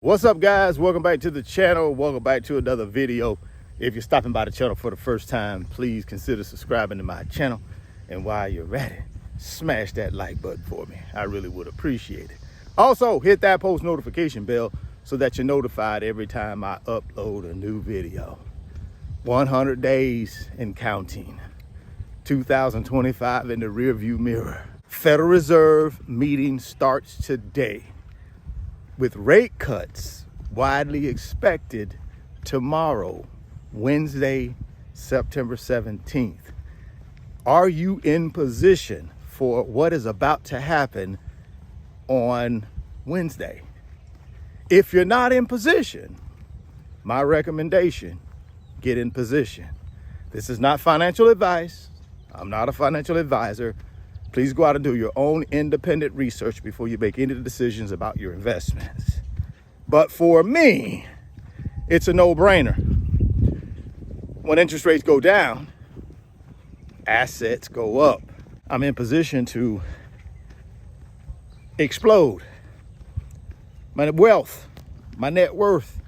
What's up, guys? Welcome back to the channel. Welcome back to another video. If you're stopping by the channel for the first time, please consider subscribing to my channel. And while you're at it, smash that like button for me. I really would appreciate it. Also, hit that post notification bell so that you're notified every time I upload a new video. 100 days and counting. 2025 in the rearview mirror. Federal Reserve meeting starts today, with rate cuts widely expected tomorrow, Wednesday, September 17th. Are you in position for what is about to happen on Wednesday? If you're not in position, my recommendation, get in position. This is not financial advice. I'm not a financial advisor. Please go out and do your own independent research before you make any decisions about your investments. But for me, it's a no-brainer. When interest rates go down, assets go up. I'm in position to explode. My wealth, my net worth.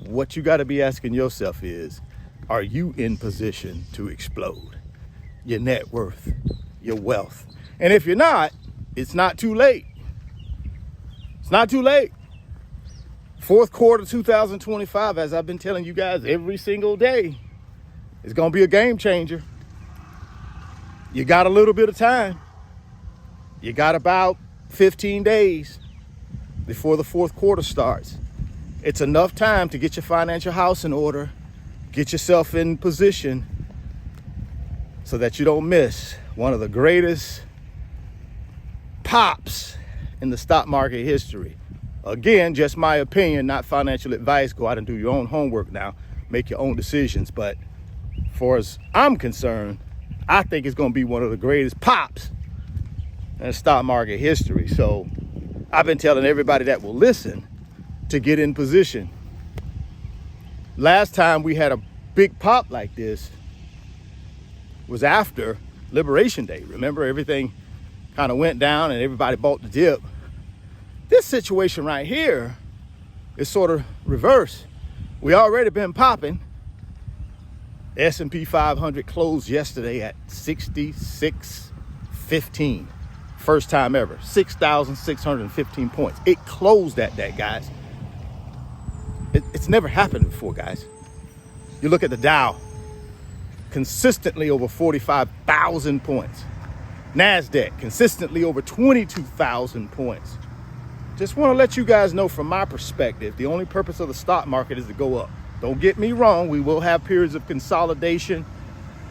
What you got to be asking yourself is, are you in position to explode your net worth, your wealth? And if you're not, it's not too late. It's not too late. Fourth quarter 2025, as I've been telling you guys every single day, is going to be a game changer. You got a little bit of time. You got about 15 days before the fourth quarter starts. It's enough time to get your financial house in order, get yourself in position so that you don't miss one of the greatest pops in the stock market history. Again, just my opinion, not financial advice. Go out and do your own homework now. Make your own decisions. But as far as I'm concerned, I think it's going to be one of the greatest pops in stock market history. So I've been telling everybody that will listen to get in position. Last time we had a big pop like this was after Liberation Day. Remember, everything kind of went down and everybody bought the dip. This situation right here is sort of reverse. We already been popping. S&P 500 closed yesterday at 66.15. First time ever, 6,615 points. It closed at that, guys. It's never happened before, guys. You look at the Dow, consistently over 45,000 points. NASDAQ, consistently over 22,000 points. Just want to let you guys know from my perspective, the only purpose of the stock market is to go up. Don't get me wrong, we will have periods of consolidation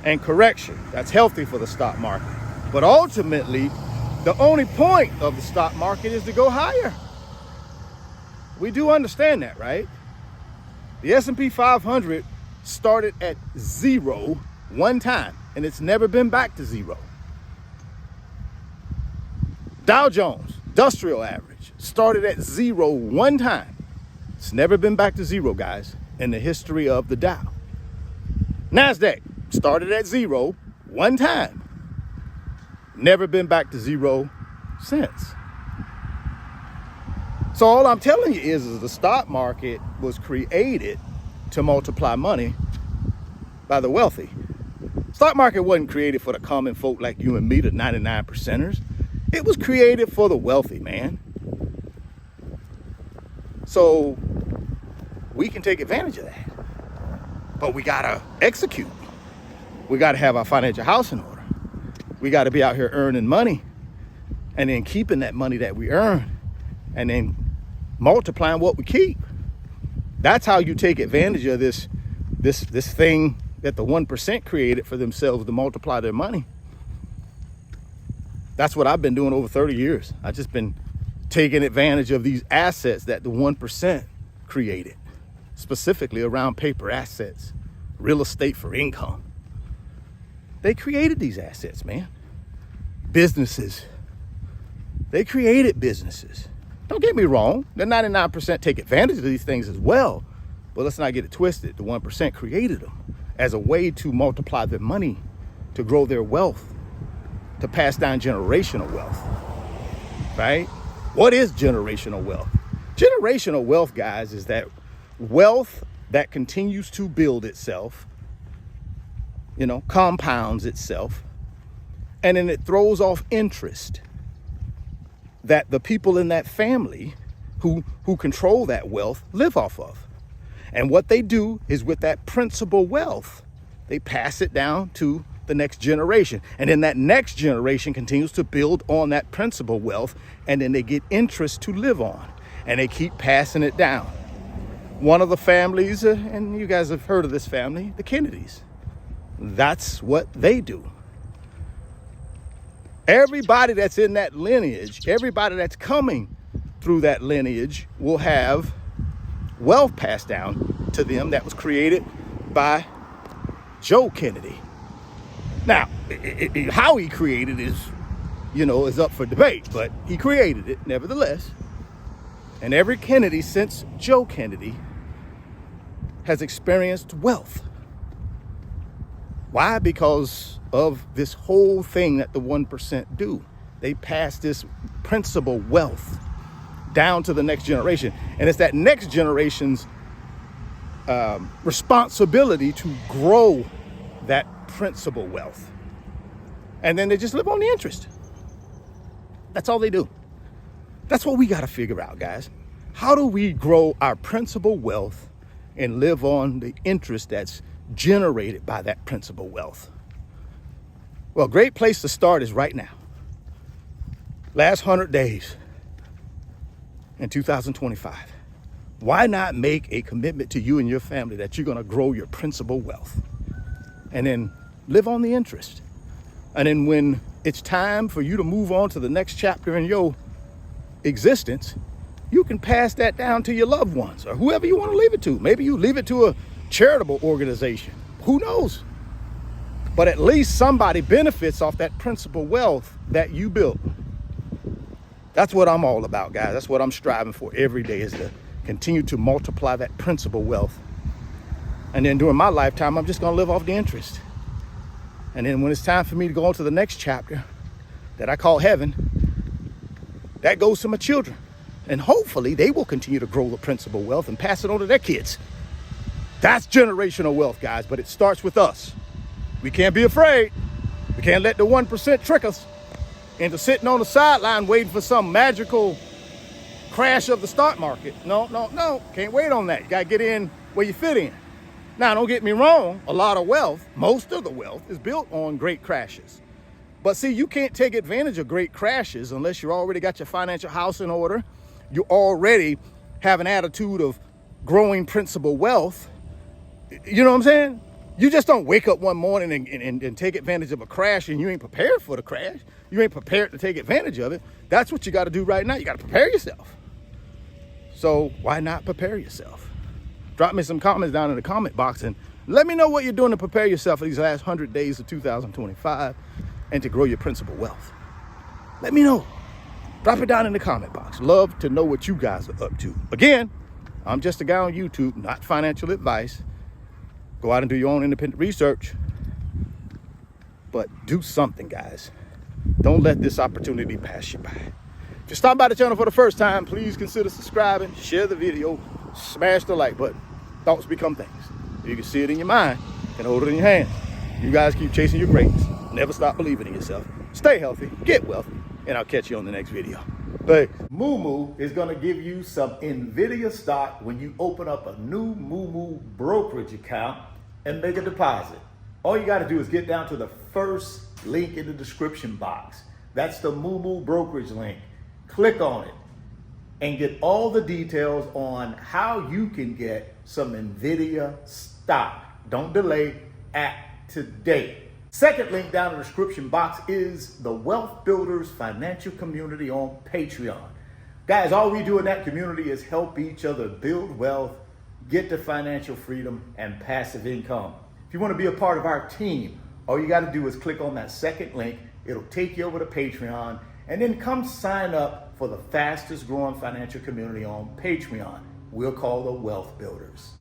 and correction. That's healthy for the stock market. But ultimately, the only point of the stock market is to go higher. We do understand that, right? The S&P 500 started at zero one time, and it's never been back to zero. Dow Jones, industrial average, started at zero one time. It's never been back to zero, guys, in the history of the Dow. NASDAQ started at zero one time. Never been back to zero since. So all I'm telling you is the stock market was created to multiply money by the wealthy. Stock market wasn't created for the common folk like you and me, the 99 percenters. It was created for the wealthy, man. So we can take advantage of that. But we gotta execute. We gotta have our financial house in order. We gotta be out here earning money and then keeping that money that we earn and then multiplying what we keep. That's how you take advantage of this thing that the 1% created for themselves to multiply their money. That's what I've been doing over 30 years. I've just been taking advantage of these assets that the 1% created, specifically around paper assets, real estate for income. They created these assets, man. Businesses. They created businesses. Don't get me wrong. The 99% take advantage of these things as well. But let's not get it twisted. The 1% created them as a way to multiply their money, to grow their wealth, to pass down generational wealth, right? What is generational wealth? Generational wealth, guys, is that wealth that continues to build itself, compounds itself, and then it throws off interest that the people in that family who control that wealth live off of. And what they do is, with that principal wealth, they pass it down to the next generation. And then that next generation continues to build on that principal wealth, and then they get interest to live on, and they keep passing it down. One of the families, and you guys have heard of this family, the Kennedys. That's what they do. Everybody that's in that lineage, everybody that's coming through that lineage will have wealth passed down to them that was created by Joe Kennedy. Now, how he created is up for debate, but he created it nevertheless. And every Kennedy since Joe Kennedy has experienced wealth. Why? Because of this whole thing that the 1% do. They pass this principal wealth down to the next generation. And it's that next generation's responsibility to grow that principal wealth. And then they just live on the interest. That's all they do. That's what we got to figure out, guys. How do we grow our principal wealth and live on the interest that's generated by that principal wealth? Well, great place to start is right now. Last 100 days in 2025. Why not make a commitment to you and your family that you're going to grow your principal wealth and then live on the interest? And then when it's time for you to move on to the next chapter in your existence, you can pass that down to your loved ones or whoever you want to leave it to. Maybe you leave it to a charitable organization. Who knows? But at least somebody benefits off that principal wealth that you built. That's what I'm all about, guys. That's what I'm striving for every day, is to continue to multiply that principal wealth. And then during my lifetime, I'm just going to live off the interest. And then when it's time for me to go on to the next chapter that I call heaven, that goes to my children. And hopefully they will continue to grow the principal wealth and pass it on to their kids. That's generational wealth, guys, but it starts with us. We can't be afraid. We can't let the 1% trick us into sitting on the sideline waiting for some magical crash of the stock market. No. Can't wait on that. You got to get in where you fit in. Now, don't get me wrong. A lot of wealth, most of the wealth, is built on great crashes. But see, you can't take advantage of great crashes unless you already got your financial house in order. You already have an attitude of growing principal wealth. You know what I'm saying? You just don't wake up one morning and take advantage of a crash and you ain't prepared for the crash. You ain't prepared to take advantage of it. That's what you got to do right now. You got to prepare yourself. So why not prepare yourself? Drop me some comments down in the comment box and let me know what you're doing to prepare yourself for these last 100 days of 2025 and to grow your principal wealth. Let me know. Drop it down in the comment box. Love to know what you guys are up to. Again, I'm just a guy on YouTube, not financial advice. Go out and do your own independent research. But do something, guys. Don't let this opportunity pass you by. If you stop by the channel for the first time, please consider subscribing, share the video, smash the like button. Thoughts become things. You can see it in your mind and hold it in your hand. You guys keep chasing your greatness. Never stop believing in yourself. Stay healthy, get wealthy, and I'll catch you on the next video. Thanks. Moo is going to give you some NVIDIA stock when you open up a new Moo brokerage account and make a deposit. All you got to do is get down to the first link in the description box. That's the Moo brokerage link. Click on it and get all the details on how you can get some NVIDIA stock. Don't delay, act today. Second link down in the description box is the Wealth Builders Financial Community on Patreon. Guys, all we do in that community is help each other build wealth, get to financial freedom and passive income. If you want to be a part of our team, all you got to do is click on that second link. It'll take you over to Patreon and then come sign up for the fastest growing financial community on Patreon. We'll call the Wealth Builders.